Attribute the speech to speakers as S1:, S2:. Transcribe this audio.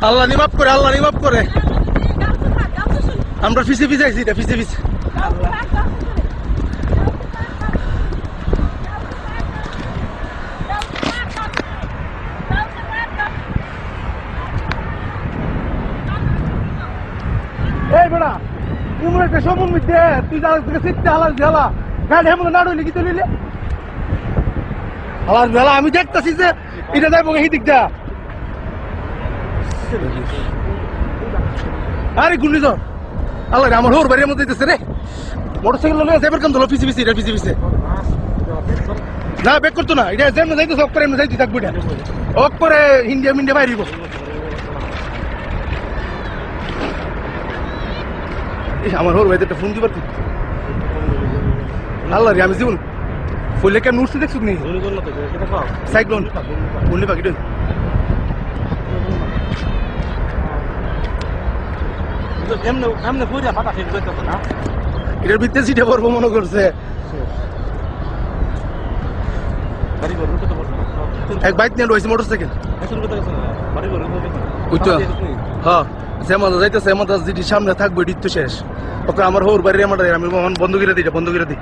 S1: আল্লাহ নিমাপ করে, আল্লাহ নিমাপ করে। আমরা পিছে পিছে আইছি, এটা পিছে পিছে। এই বেড়া তুমি একটা সমন মিথ্যে তুই সিটতে হালার ঝালা গাড়ি এমন না রইলে কি তুলিলে হালার ঝালা। আমি দেখতেছি যে এটা যাইব এই দিকটা। আরে গুন্ডি তো আল্লাহ আমার হোর বাড়ির মধ্যে দিতেছে রে। মোটরসাইকেল নিয়ে যাইবার কেন ধরো পিছে পিছে, এটা পিছে পিছে না বেক করতো না। এটা যেমন যাইতেছে অক করে এমনি যাইতে থাকবো, এটা অক করে ইন্ডিয়া মিন্ডিয়া বাইরিব। আমার হোর ভাইতে একটা ফোন দিবার আল্লাহ রে। আমি জীবন ফুলে কেমন উঠতে দেখছো নি সাইক্লোন বন্যে পাখি এটার ভিতরে সিটে পড়বো মনে করছে। এক বাইক নিয়ে রয়েছে মোটরসাইকেল। হ্যাঁ যেমন যাইতেছে এমন যেটি সামনে থাকবো এটি তো শেষ। ওকে আমার হোর বাড়ির আমার আমি বন্ধ করে দিই, বন্ধ করে দিই।